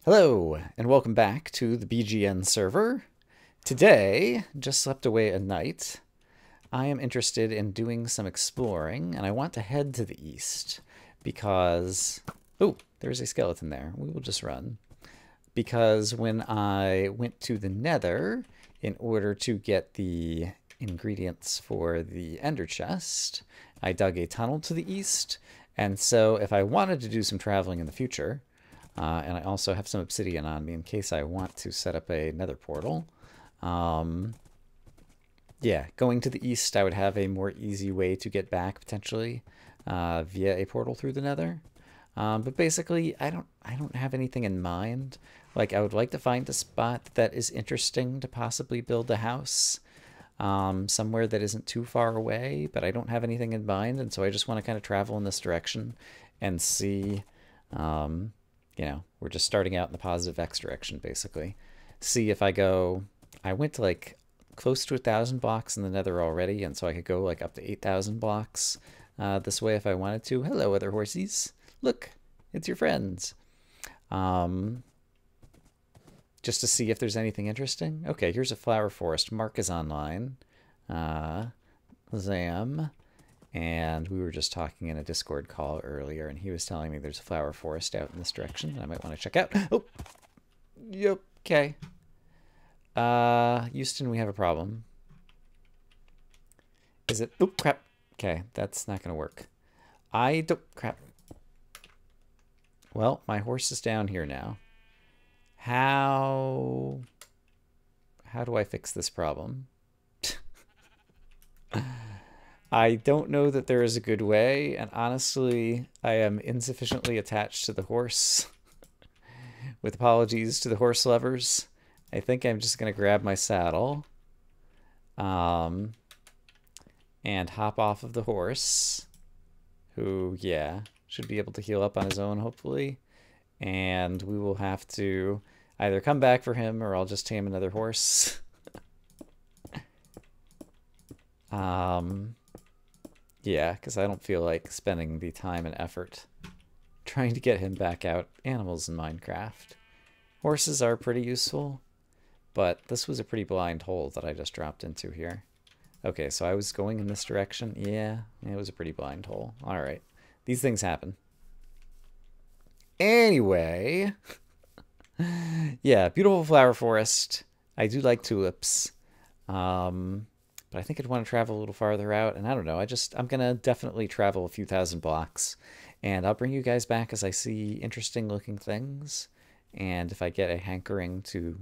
Hello, and welcome back to the BGN server. Today, just slept away a night, I am interested in doing some exploring, and I want to head to the east because... Oh, there's a skeleton there. We will just run. Because when I went to the nether in order to get the ingredients for the ender chest, I dug a tunnel to the east, and so if I wanted to do some traveling in the future... and I also have some obsidian on me in case I want to set up a nether portal. Yeah, going to the east, I would have a more easy way to get back, potentially, via a portal through the nether. But basically, I don't have anything in mind. Like, I would like to find a spot that is interesting to possibly build a house. Somewhere that isn't too far away, but I don't have anything in mind, and so I just want to kind of travel in this direction and see... you know, we're just starting out in the positive X direction, basically. See if I go... I went to, like, close to 1,000 blocks in the nether already, and so I could go, like, up to 8,000 blocks this way if I wanted to. Hello, other horsies. Look, it's your friends. Just to see if there's anything interesting. Okay, here's a flower forest. Mark is online. Zam. And we were just talking in a Discord call earlier, and he was telling me there's a flower forest out in this direction that I might want to check out. Oh! Yep, okay. Houston, we have a problem. Is it... Oh, crap. Okay, that's not going to work. I don't... Crap. Well, my horse is down here now. How do I fix this problem? I don't know that there is a good way, and honestly, I am insufficiently attached to the horse. With apologies to the horse lovers, I think I'm just going to grab my saddle and hop off of the horse, who, yeah, should be able to heal up on his own, hopefully. And we will have to either come back for him, or I'll just tame another horse. Yeah, because I don't feel like spending the time and effort trying to get him back out. Animals in Minecraft. Horses are pretty useful, but this was a pretty blind hole that I just dropped into here. Okay, so I was going in this direction. Yeah, it was a pretty blind hole. All right. These things happen. Anyway, yeah, beautiful flower forest. I do like tulips. But I think I'd want to travel a little farther out, and I don't know, I'm going to definitely travel a few thousand blocks, and I'll bring you guys back as I see interesting looking things, and if I get a hankering to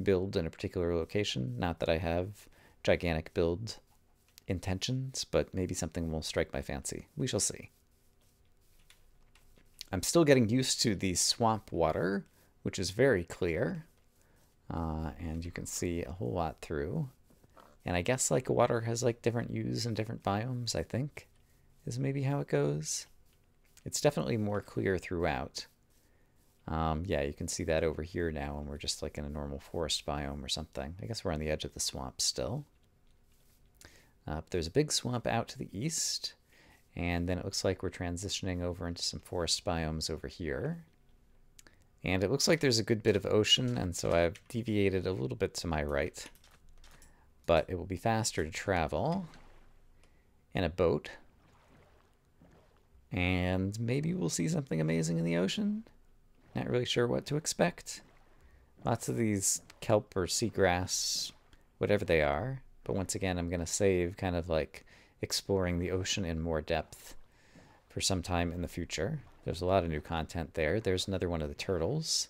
build in a particular location. Not that I have gigantic build intentions, but maybe something will strike my fancy. We shall see. I'm still getting used to the swamp water, which is very clear, and you can see a whole lot through. And I guess, like, water has, like, different hues and different biomes, I think, is maybe how it goes. It's definitely more clear throughout. Yeah, you can see that over here now, and we're just, like, in a normal forest biome or something. I guess we're on the edge of the swamp still. There's a big swamp out to the east, and then it looks like we're transitioning over into some forest biomes over here. And it looks like there's a good bit of ocean, and so I've deviated a little bit to my right. But it will be faster to travel in a boat. And maybe we'll see something amazing in the ocean. Not really sure what to expect. Lots of these kelp or seagrass, whatever they are. But once again, I'm going to save kind of like exploring the ocean in more depth for some time in the future. There's a lot of new content there. There's another one of the turtles,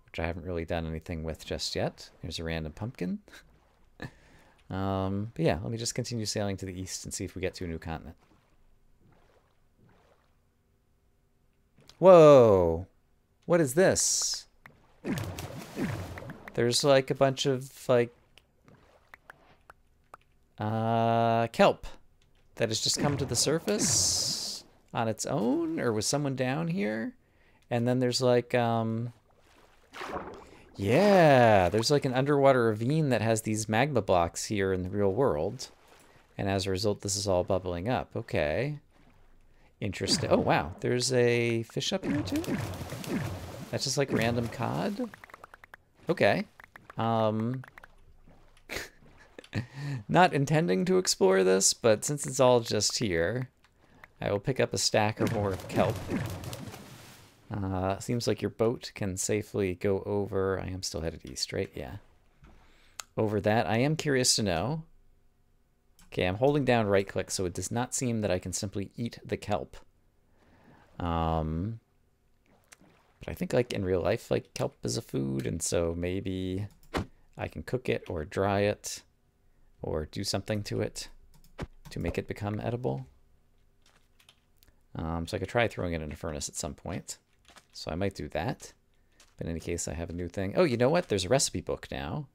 which I haven't really done anything with just yet. There's a random pumpkin. But yeah, let me just continue sailing to the east and see if we get to a new continent. Whoa! What is this? There's like a bunch of like kelp that has just come to the surface on its own, or was someone down here? And then there's like yeah, there's like an underwater ravine that has these magma blocks here in the real world. And as a result, this is all bubbling up. Okay. Interesting. Oh, wow. There's a fish up here, too? That's just like random cod? Okay. Not intending to explore this, but since it's all just here, I will pick up a stack or more of kelp. Seems like your boat can safely go over. I am still headed east, right? Yeah. Over that, I am curious to know. Okay, I'm holding down right click, so it does not seem that I can simply eat the kelp. But I think like in real life, like kelp is a food, and so maybe I can cook it or dry it or do something to it to make it become edible. So I could try throwing it in a furnace at some point. So I might do that. But in any case, I have a new thing. Oh, you know what? There's a recipe book now.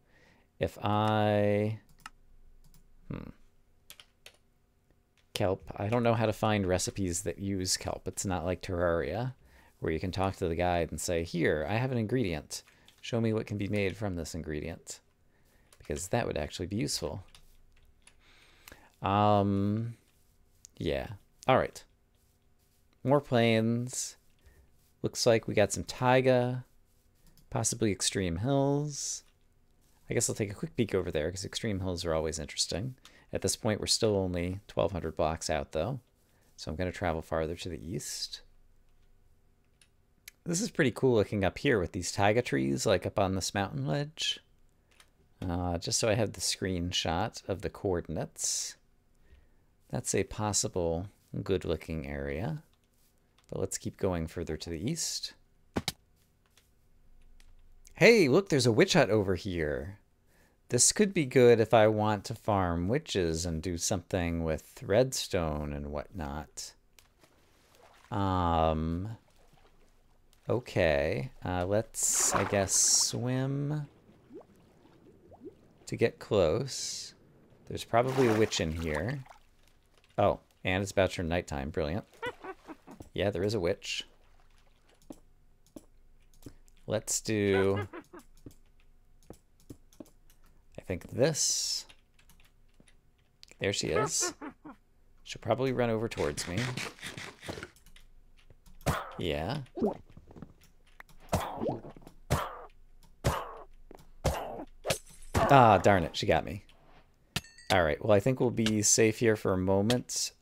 If I... Kelp. I don't know how to find recipes that use kelp. It's not like Terraria, where you can talk to the guide and say, here, I have an ingredient. Show me what can be made from this ingredient. Because that would actually be useful. Yeah. All right. More plains. Looks like we got some taiga, possibly extreme hills. I guess I'll take a quick peek over there because extreme hills are always interesting. At this point, we're still only 1,200 blocks out, though. So I'm going to travel farther to the east. This is pretty cool looking up here with these taiga trees, like up on this mountain ledge. Just so I have the screenshot of the coordinates. That's a possible good-looking area. But let's keep going further to the east. Hey, look, there's a witch hut over here. This could be good if I want to farm witches and do something with redstone and whatnot. Okay. Let's, I guess, swim to get close. There's probably a witch in here. Oh, and it's about to turn nighttime. Brilliant. Yeah, there is a witch. Let's do... I think this. There she is. She'll probably run over towards me. Yeah. Ah, darn it. She got me. All right. Well, I think we'll be safe here for a moment.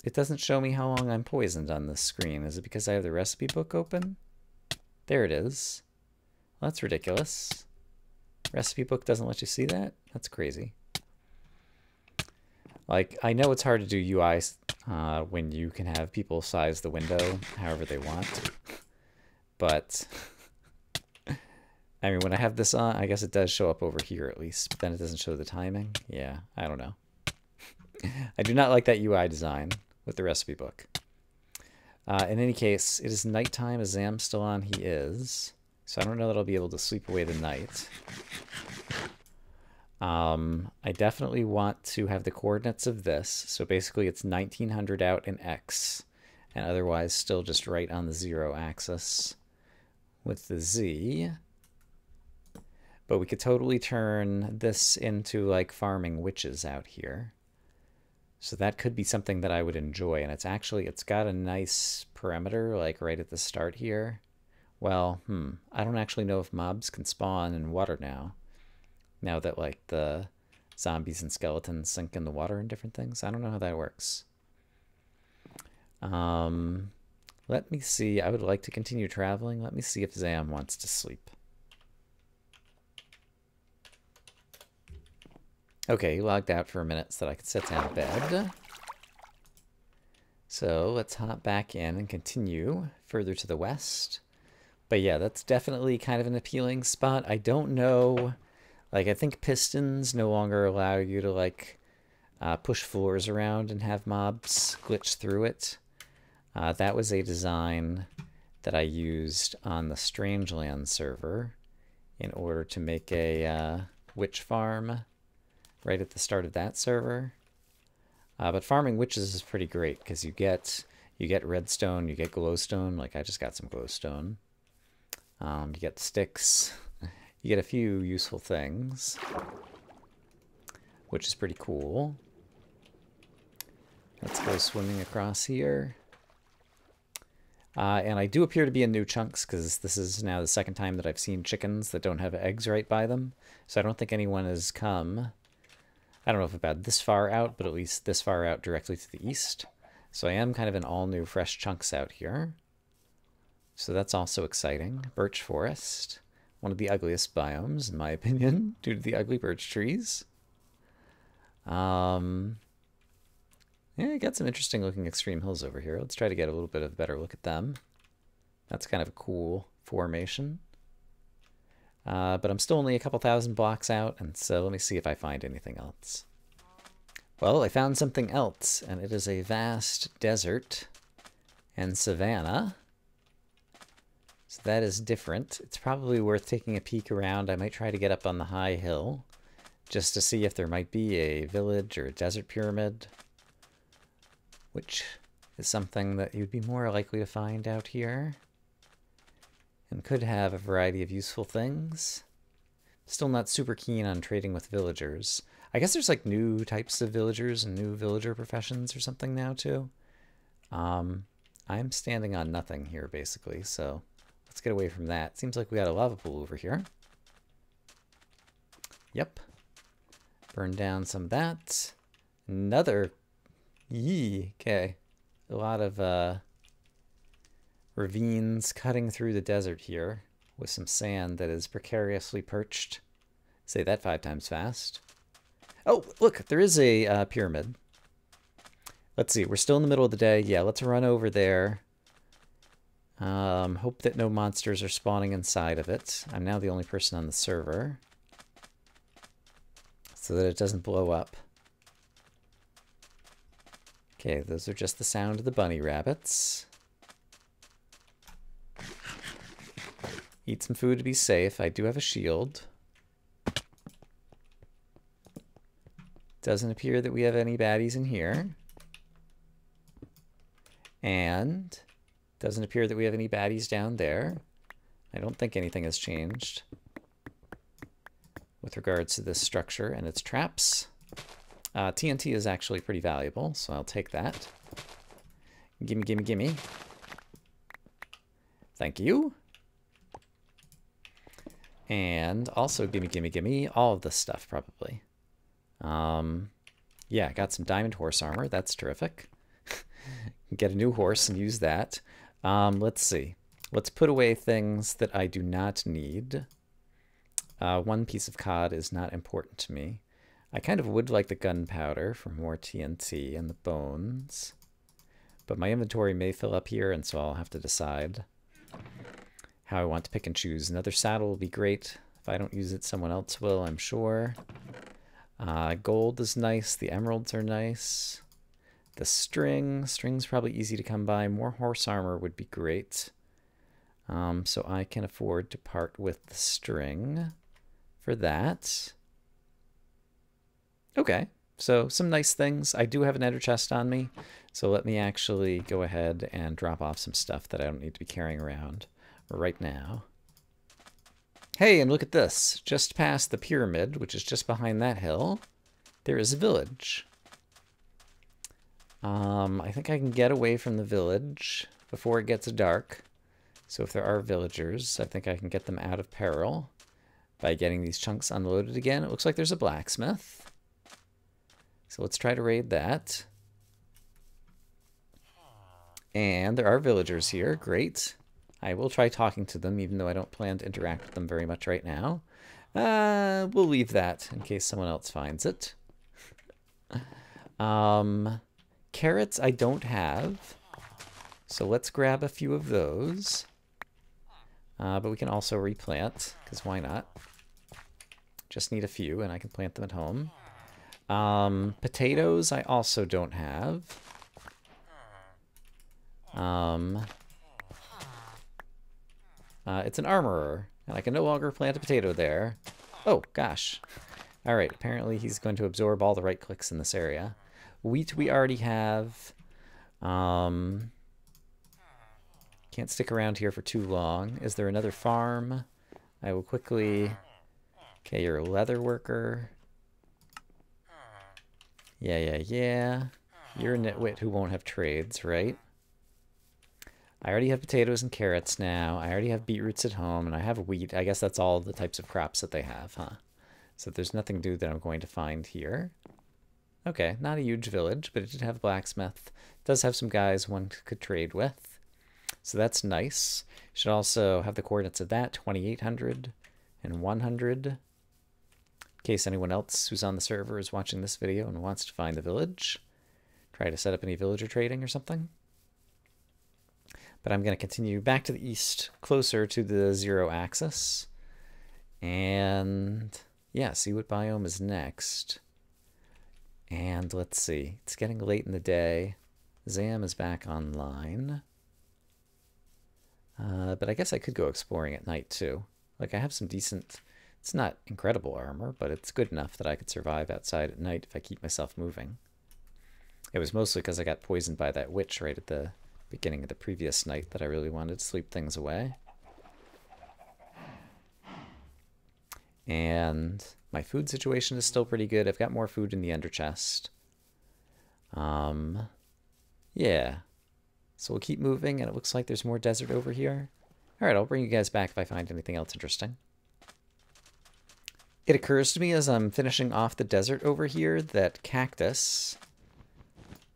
It doesn't show me how long I'm poisoned on this screen. Is it because I have the recipe book open? There it is. Well, that's ridiculous. Recipe book doesn't let you see that? That's crazy. Like, I know it's hard to do UI when you can have people size the window however they want. But, I mean, when I have this on, I guess it does show up over here at least. But then it doesn't show the timing. Yeah, I don't know. I do not like that UI design with the recipe book. In any case, it is nighttime. Is Zam still on? He is. So I don't know that I'll be able to sleep away the night. I definitely want to have the coordinates of this. So basically it's 1900 out in X. And otherwise still just right on the 0 axis with the Z. But we could totally turn this into like farming witches out here. So that could be something that I would enjoy. And it's got a nice perimeter, like right at the start here. Well, I don't actually know if mobs can spawn in water now. Now that like the zombies and skeletons sink in the water and different things. I don't know how that works. Let me see. I would like to continue traveling. Let me see if Zam wants to sleep. Okay, he logged out for a minute so that I could sit down to bed. So let's hop back in and continue further to the west. But yeah, that's definitely kind of an appealing spot. I don't know, like I think pistons no longer allow you to like push floors around and have mobs glitch through it. That was a design that I used on the Strangeland server in order to make a witch farm right at the start of that server. But farming witches is pretty great because you get redstone, you get glowstone. Like I just got some glowstone. You get sticks. You get a few useful things, which is pretty cool. Let's go swimming across here. And I do appear to be in new chunks because this is now the second time that I've seen chickens that don't have eggs right by them. So I don't think anyone has come. I don't know if about this far out, but at least this far out directly to the east. So I am kind of in all new fresh chunks out here. So that's also exciting. Birch forest. One of the ugliest biomes, in my opinion, due to the ugly birch trees. Yeah, I got some interesting looking extreme hills over here. Let's try to get a little bit of a better look at them. That's kind of a cool formation. But I'm still only a couple thousand blocks out, and so let me see if I find anything else. Well, I found something else, and it is a vast desert and savanna. So that is different. It's probably worth taking a peek around. I might try to get up on the high hill just to see if there might be a village or a desert pyramid, which is something that you'd be more likely to find out here and could have a variety of useful things. Still not super keen on trading with villagers. I guess there's like new types of villagers and new villager professions or something now too. I'm standing on nothing here basically, so let's get away from that. Seems like we got a lava pool over here. Yep. Burn down some of that. Another. Yee. Okay. A lot of ravines cutting through the desert here with some sand that is precariously perched. Say that 5 times fast. Oh, look, there is a pyramid. Let's see, we're still in the middle of the day. Yeah, let's run over there. Hope that no monsters are spawning inside of it. I'm now the only person on the server, so that it doesn't blow up. Okay, those are just the sound of the bunny rabbits. Eat some food to be safe. I do have a shield. Doesn't appear that we have any baddies in here. And doesn't appear that we have any baddies down there. I don't think anything has changed with regards to this structure and its traps. TNT is actually pretty valuable, so I'll take that. Gimme, gimme, gimme. Thank you. And also gimme, gimme, gimme. All of this stuff, probably. Yeah, got some diamond horse armor. That's terrific. Get a new horse and use that. Let's see. Let's put away things that I do not need. One piece of cod is not important to me. I kind of would like the gunpowder for more TNT and the bones. But my inventory may fill up here, and so I'll have to decide how I want to pick and choose. Another saddle will be great. If I don't use it, someone else will, I'm sure. Gold is nice. The emeralds are nice. The string's probably easy to come by. More horse armor would be great. So I can afford to part with the string for that. Okay, so some nice things. I do have an ender chest on me, so let me actually go ahead and drop off some stuff that I don't need to be carrying around right now. Hey, and look at this. Just past the pyramid, which is just behind that hill, there is a village. I think I can get away from the village before it gets dark. So if there are villagers, I think I can get them out of peril by getting these chunks unloaded again. It looks like there's a blacksmith. So let's try to raid that. And there are villagers here. Great. I will try talking to them, even though I don't plan to interact with them very much right now. We'll leave that in case someone else finds it. Carrots I don't have. So let's grab a few of those. But we can also replant, because why not? Just need a few, and I can plant them at home. Potatoes I also don't have. It's an armorer, and I can no longer plant a potato there. Oh, gosh. Alright, apparently he's going to absorb all the right clicks in this area. Wheat we already have. Can't stick around here for too long. Is there another farm? I will quickly... Okay, you're a leather worker. Yeah. You're a nitwit who won't have trades, right? I already have potatoes and carrots now. I already have beetroots at home, and I have wheat. I guess that's all the types of crops that they have, huh? So there's nothing new that I'm going to find here. Okay, not a huge village, but it did have a blacksmith. It does have some guys one could trade with. So that's nice. Should also have the coordinates of that, 2800 and 100. In case anyone else who's on the server is watching this video and wants to find the village. Try to set up any villager trading or something. But I'm going to continue back to the east, closer to the 0 axis. And yeah, see what biome is next. And let's see. It's getting late in the day. Zam is back online. But I guess I could go exploring at night too. Like, I have some decent... It's not incredible armor, but it's good enough that I could survive outside at night if I keep myself moving. It was mostly because I got poisoned by that witch right at the beginning of the previous night that I really wanted to sleep things away. And my food situation is still pretty good. I've got more food in the ender chest. Yeah. So we'll keep moving, and it looks like there's more desert over here. All right, I'll bring you guys back if I find anything else interesting. It occurs to me as I'm finishing off the desert over here that cactus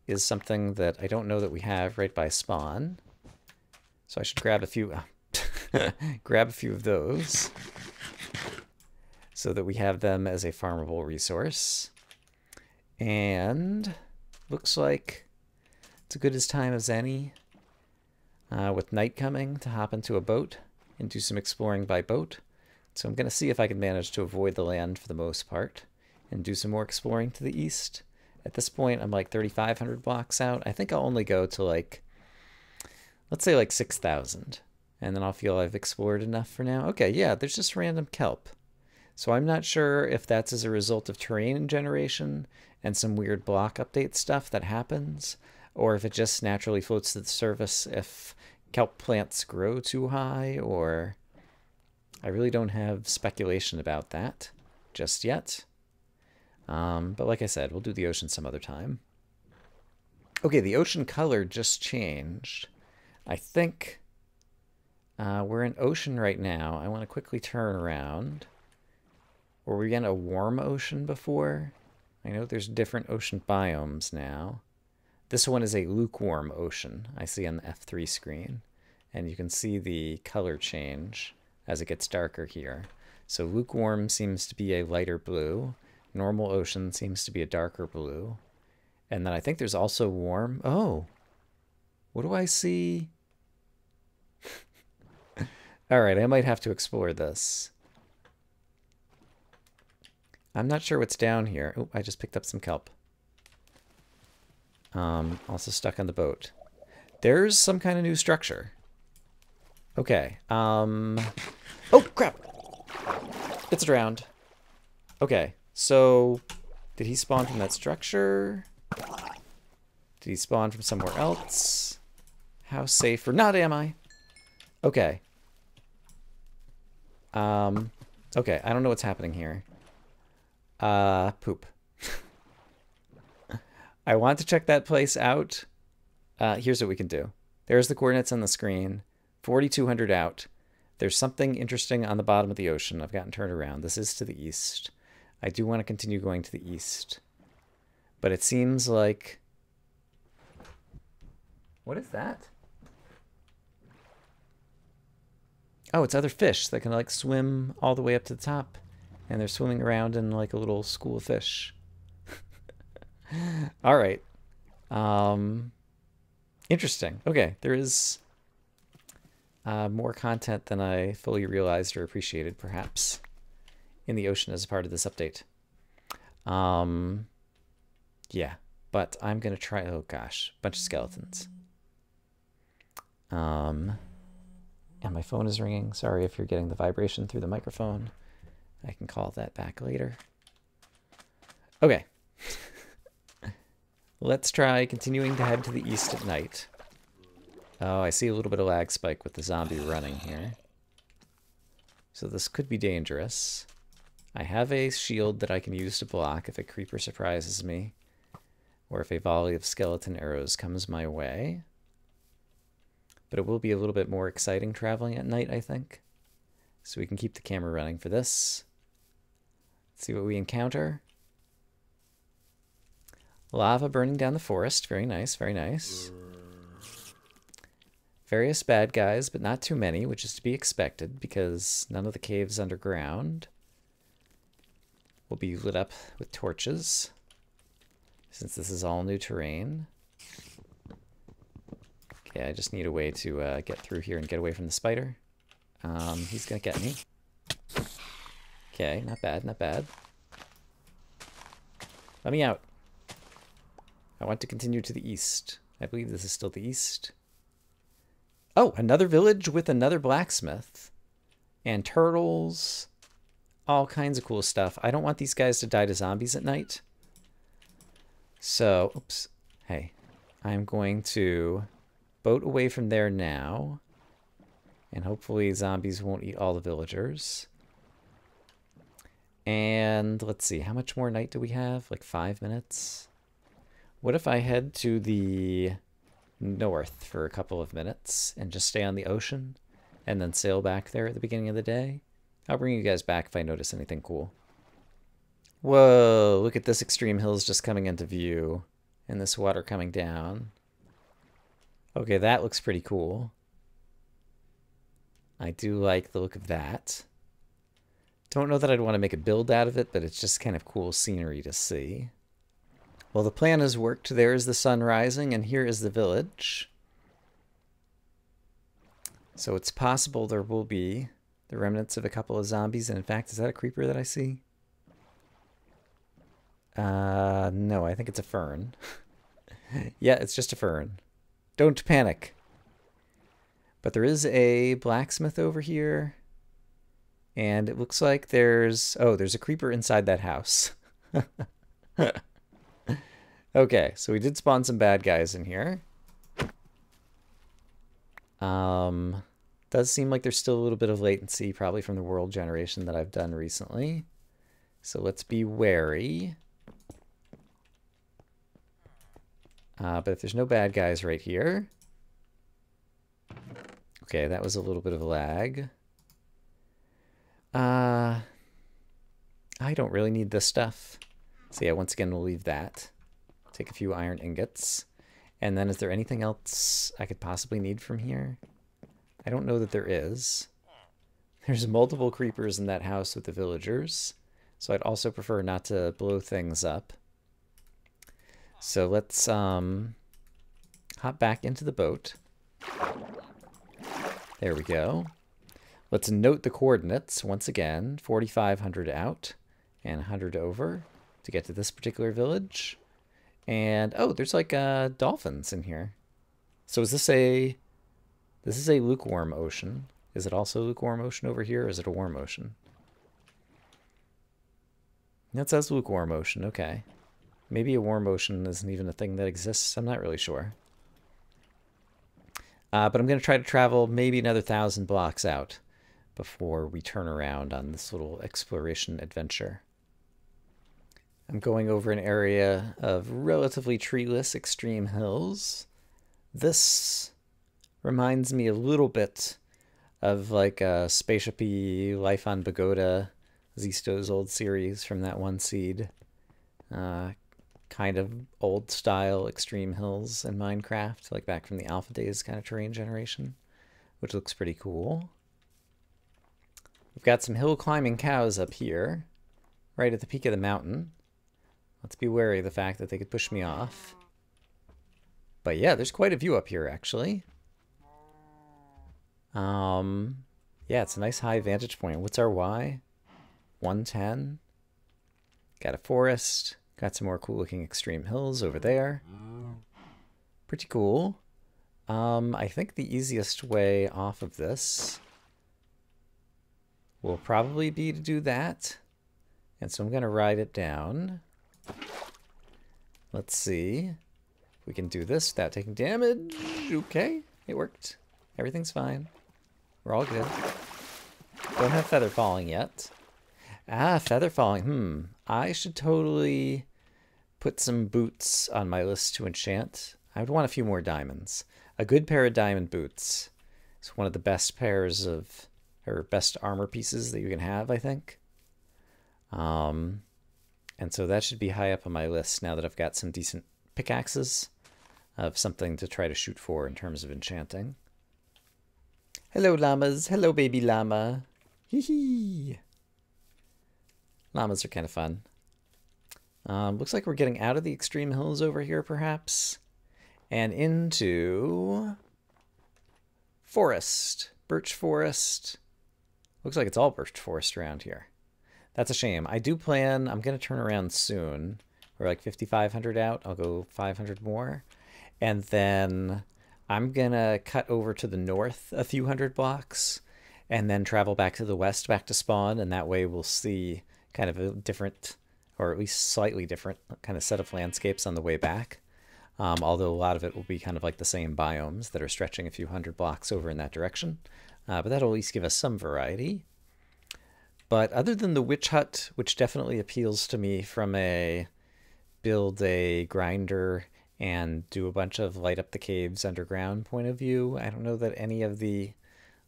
is something that I don't know that we have right by spawn. So I should grab a few, grab a few of those so that we have them as a farmable resource. And looks like it's as good as time as any with night coming to hop into a boat and do some exploring by boat. So I'm going to see if I can manage to avoid the land for the most part and do some more exploring to the east. At this point, I'm like 3,500 blocks out. I think I'll only go to like, let's say like 6,000. And then I'll feel I've explored enough for now. Okay, yeah, there's just random kelp. So I'm not sure if that's as a result of terrain generation and some weird block update stuff that happens, or if it just naturally floats to the surface if kelp plants grow too high, or... I really don't have speculation about that just yet. But like I said, we'll do the ocean some other time. Okay, the ocean color just changed. I think we're in ocean right now. I want to quickly turn around. Were we in a warm ocean before? I know there's different ocean biomes now. This one is a lukewarm ocean, I see on the F3 screen. And you can see the color change as it gets darker here. So lukewarm seems to be a lighter blue. Normal ocean seems to be a darker blue. And then I think there's also warm. Oh, what do I see? All right, I might have to explore this. I'm not sure what's down here. Oh, I just picked up some kelp. Also stuck on the boat. There's some kind of new structure. Okay. Oh, crap! It's drowned. Okay, so did he spawn from that structure? Did he spawn from somewhere else? How safe or not am I? Okay. Okay, I don't know what's happening here. Poop. I want to check that place out. Here's what we can do. There's the coordinates on the screen. 4,200 out. There's something interesting on the bottom of the ocean. I've gotten turned around. This is to the east. I do want to continue going to the east. But it seems like... What is that? Oh, it's other fish that can like swim all the way up to the top. And they're swimming around in like a little school of fish. All right. Interesting. Okay, there is more content than I fully realized or appreciated, perhaps, in the ocean as a part of this update. Yeah, but I'm going to try... Oh, gosh. Bunch of skeletons. And my phone is ringing. Sorry if you're getting the vibration through the microphone. I can call that back later. Okay. Let's try continuing to head to the east at night. Oh, I see a little bit of lag spike with the zombie running here. So this could be dangerous. I have a shield that I can use to block if a creeper surprises me, or if a volley of skeleton arrows comes my way. but it will be a little bit more exciting traveling at night, I think. So we can keep the camera running for this. Let's see what we encounter. Lava burning down the forest. Very nice, very nice. Various bad guys, but not too many, which is to be expected because none of the caves underground will be lit up with torches since this is all new terrain. Okay, I just need a way to get through here and get away from the spider. He's gonna get me. Okay, not bad, not bad. Let me out. I want to continue to the east. I believe this is still the east. Oh, another village with another blacksmith. And turtles. All kinds of cool stuff. I don't want these guys to die to zombies at night. So, oops. Hey, I'm going to boat away from there now. And hopefully zombies won't eat all the villagers. And let's see, how much more night do we have? Like 5 minutes? What if I head to the north for a couple of minutes and just stay on the ocean and then sail back there at the beginning of the day? I'll bring you guys back if I notice anything cool. Whoa, look at this extreme hills just coming into view and this water coming down. Okay, that looks pretty cool. I do like the look of that. Don't know that I'd want to make a build out of it, but it's just kind of cool scenery to see. Well, the plan has worked. There is the sun rising, and here is the village. So it's possible there will be the remnants of a couple of zombies. And in fact, is that a creeper that I see? No, I think it's a fern. Yeah, it's just a fern. Don't panic. But there is a blacksmith over here. And it looks like there's a creeper inside that house. Okay, so we did spawn some bad guys in here. Does seem like there's still a little bit of latency, probably from the world generation that I've done recently. So let's be wary. But if there's no bad guys right here... Okay, that was a little bit of a lag. I don't really need this stuff. So yeah, once again, we'll leave that. Take a few iron ingots. And then is there anything else I could possibly need from here? I don't know that there is. There's multiple creepers in that house with the villagers. So I'd also prefer not to blow things up. So let's hop back into the boat. There we go. Let's note the coordinates once again. 4,500 out and 100 over to get to this particular village. And oh, there's like dolphins in here. So is this a lukewarm ocean? Is it also a lukewarm ocean over here, or is it a warm ocean? That says lukewarm ocean, okay. Maybe a warm ocean isn't even a thing that exists. I'm not really sure. But I'm going to try to travel maybe another 1,000 blocks out before we turn around on this little exploration adventure. I'm going over an area of relatively treeless extreme hills. This reminds me a little bit of like a spaceshipy Life on Pagoda, Zisto's old series from that one seed. Kind of old style extreme hills in Minecraft, like back from the alpha days kind of terrain generation, which looks pretty cool. We've got some hill climbing cows up here, right at the peak of the mountain. Let's be wary of the fact that they could push me off. But yeah, there's quite a view up here, actually. Yeah, it's a nice high vantage point. What's our Y? 110. Got a forest. Got some more cool looking extreme hills over there. Pretty cool. I think the easiest way off of this will probably be to do that. And so I'm going to ride it down. Let's see if we can do this without taking damage. Okay, it worked. Everything's fine. We're all good. Don't have feather falling yet. Ah, feather falling. I should totally put some boots on my list to enchant. I would want a few more diamonds. A good pair of diamond boots. It's one of the best pairs of, or best armor pieces that you can have, I think. And so that should be high up on my list now that I've got some decent pickaxes of something to try to shoot for in terms of enchanting. Hello, llamas. Hello, baby llama. Hee hee. Llamas are kind of fun. Looks like we're getting out of the extreme hills over here, perhaps, and into forest. Birch forest. Looks like it's all birch forest around here. That's a shame. I do plan, I'm going to turn around soon. We're like 5,500 out. I'll go 500 more. And then I'm going to cut over to the north a few hundred blocks and then travel back to the west, back to spawn. And that way we'll see kind of a different, or at least slightly different kind of set of landscapes on the way back. Although a lot of it will be kind of like the same biomes that are stretching a few hundred blocks over in that direction. But that'll at least give us some variety. But other than the witch hut, which definitely appeals to me from a build a grinder and do a bunch of light up the caves underground point of view, I don't know that any of the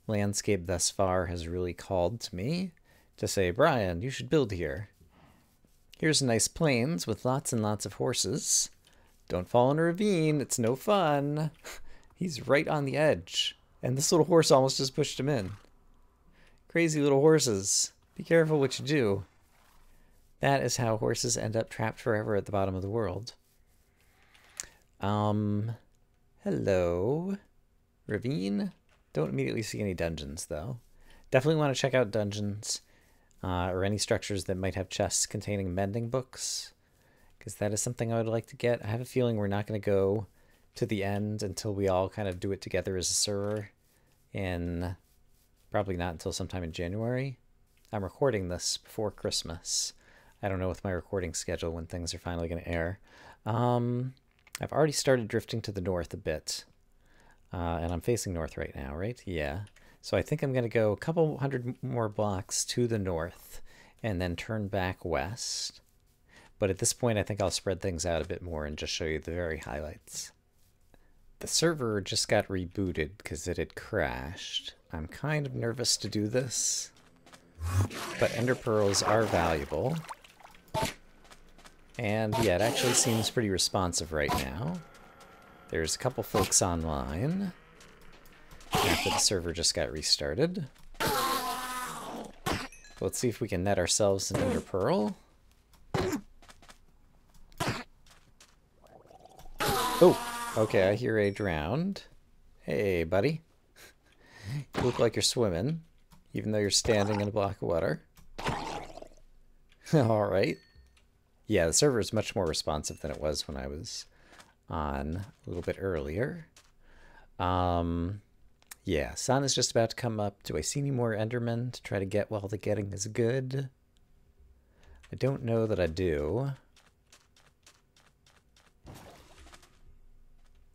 landscape thus far has really called to me to say, Brian, you should build here. Here's nice plains with lots and lots of horses. Don't fall in a ravine, it's no fun. He's right on the edge. And this little horse almost just pushed him in. Crazy little horses. Be careful what you do. That is how horses end up trapped forever at the bottom of the world. Hello. Ravine. Don't immediately see any dungeons, though. Definitely want to check out dungeons or any structures that might have chests containing mending books, because that is something I would like to get. I have a feeling we're not going to go to the end until we all kind of do it together as a server, and probably not until sometime in January. I'm recording this before Christmas. I don't know with my recording schedule when things are finally going to air. I've already started drifting to the north a bit. And I'm facing north right now, right? Yeah. So I think I'm going to go a couple hundred more blocks to the north and then turn back west. But at this point, I think I'll spread things out a bit more and just show you the very highlights. The server just got rebooted because it had crashed. I'm kind of nervous to do this. But ender pearls are valuable. And yeah, it actually seems pretty responsive right now. There's a couple folks online after the server just got restarted. Let's see if we can net ourselves an ender pearl. Oh, okay, I hear a drowned. Hey, buddy. You look like you're swimming, even though you're standing in a block of water. All right. Yeah, the server is much more responsive than it was when I was on a little bit earlier. Yeah, sun is just about to come up. Do I see any more endermen to try to get while the getting is good? I don't know that I do.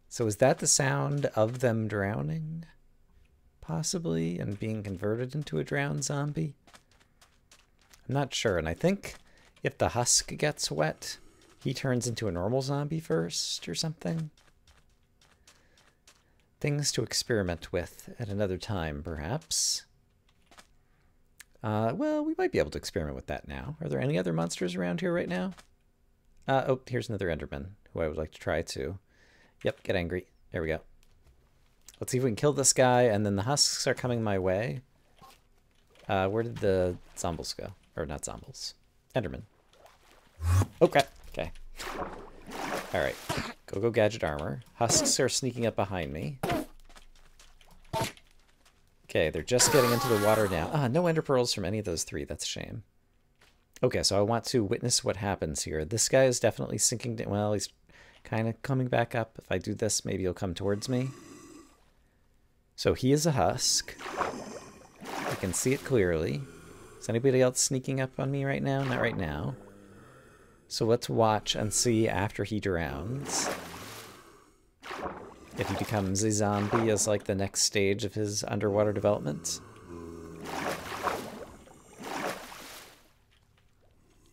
So is that the sound of them drowning? Possibly, and being converted into a drowned zombie? I'm not sure, and I think if the husk gets wet, he turns into a normal zombie first or something. Things to experiment with at another time, perhaps. Well, we might be able to experiment with that now. Are there any other monsters around here right now? Oh, here's another enderman who I would like to try too. Yep, get angry. There we go. Let's see if we can kill this guy, and then the husks are coming my way. Where did the zombies go? Or not zombies. Enderman. Okay. Okay. Alright. Go gadget armor. Husks are sneaking up behind me. Okay, they're just getting into the water now. Ah, no ender pearls from any of those three. That's a shame. Okay, so I want to witness what happens here. This guy is definitely sinking down. Well, he's kind of coming back up. If I do this, maybe he'll come towards me. So he is a husk. I can see it clearly. Is anybody else sneaking up on me right now? Not right now. So let's watch and see after he drowns if he becomes a zombie as like the next stage of his underwater development.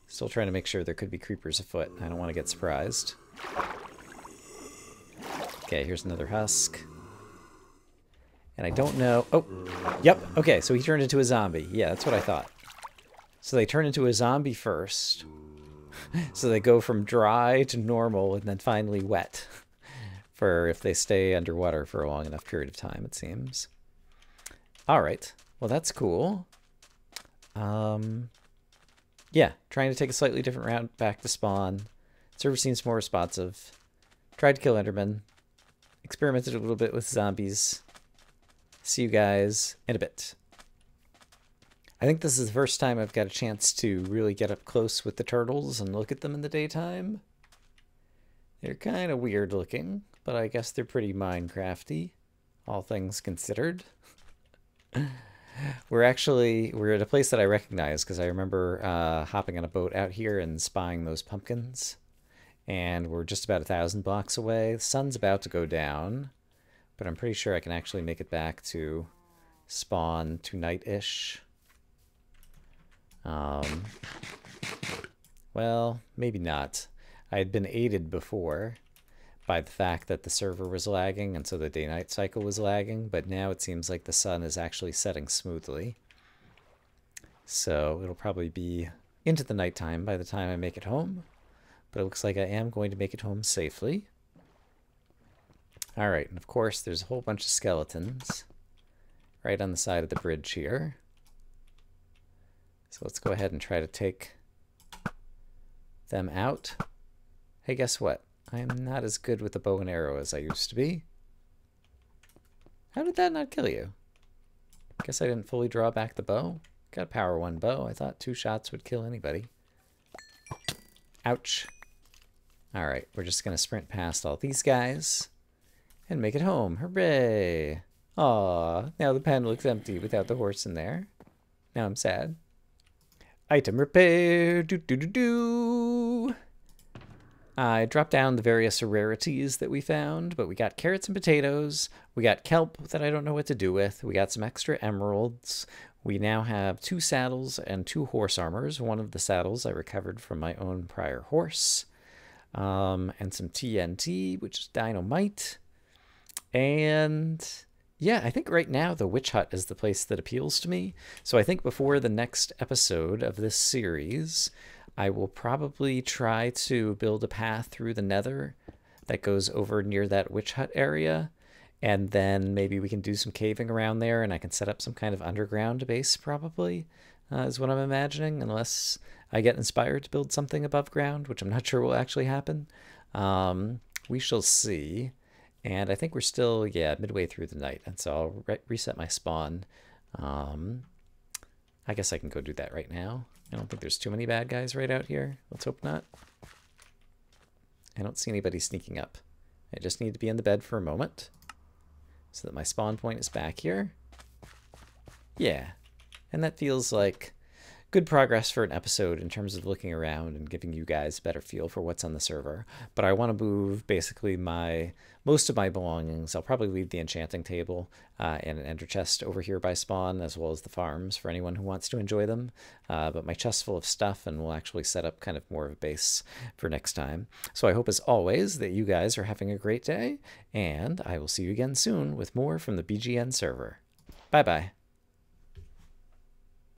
Still trying to make sure there could be creepers afoot. I don't want to get surprised. Okay, here's another husk. And I don't know... Oh, yep. Okay, so he turned into a zombie. Yeah, that's what I thought. So they turn into a zombie first. So they go from dry to normal and then finally wet. For if they stay underwater for a long enough period of time, it seems. All right. Well, that's cool. Yeah, trying to take a slightly different route back to spawn. Server seems more responsive. Tried to kill Enderman. Experimented a little bit with zombies. See you guys in a bit. I think this is the first time I've got a chance to really get up close with the turtles and look at them in the daytime. They're kind of weird looking, but I guess they're pretty Minecrafty, all things considered. We're at a place that I recognize because I remember hopping on a boat out here and spying those pumpkins. And we're just about 1,000 blocks away. The sun's about to go down, but I'm pretty sure I can actually make it back to spawn tonight-ish. Well, maybe not. I had been aided before by the fact that the server was lagging, and so the day-night cycle was lagging, but now it seems like the sun is actually setting smoothly. So it'll probably be into the nighttime by the time I make it home, but it looks like I am going to make it home safely. All right, and of course there's a whole bunch of skeletons right on the side of the bridge here. So let's go ahead and try to take them out. Hey, guess what? I am not as good with the bow and arrow as I used to be. How did that not kill you? Guess I didn't fully draw back the bow. Got a power 1 bow. I thought 2 shots would kill anybody. Ouch. Alright, we're just going to sprint past all these guys and make it home. Hooray! Aw, now the pen looks empty without the horse in there. Now I'm sad. Item repair. Do. I dropped down the various rarities that we found, but we got carrots and potatoes. We got kelp that I don't know what to do with. We got some extra emeralds. We now have 2 saddles and 2 horse armors. One of the saddles I recovered from my own prior horse. And some TNT, which is dynamite. And yeah, I think right now the witch hut is the place that appeals to me. So I think before the next episode of this series, I will probably try to build a path through the nether that goes over near that witch hut area. And then maybe we can do some caving around there and I can set up some kind of underground base probably, is what I'm imagining, unless I get inspired to build something above ground, which I'm not sure will actually happen. We shall see. And I think we're still, yeah, midway through the night. And so I'll reset my spawn. I guess I can go do that right now. I don't think there's too many bad guys right out here. Let's hope not. I don't see anybody sneaking up. I just need to be in the bed for a moment so that my spawn point is back here. Yeah, and that feels like good progress for an episode in terms of looking around and giving you guys a better feel for what's on the server. But I want to move basically most of my belongings. I'll probably leave the enchanting table and an ender chest over here by spawn, as well as the farms for anyone who wants to enjoy them. But my chest's full of stuff, and we'll actually set up kind of more of a base for next time. So I hope, as always, that you guys are having a great day, and I will see you again soon with more from the BGN server. Bye-bye.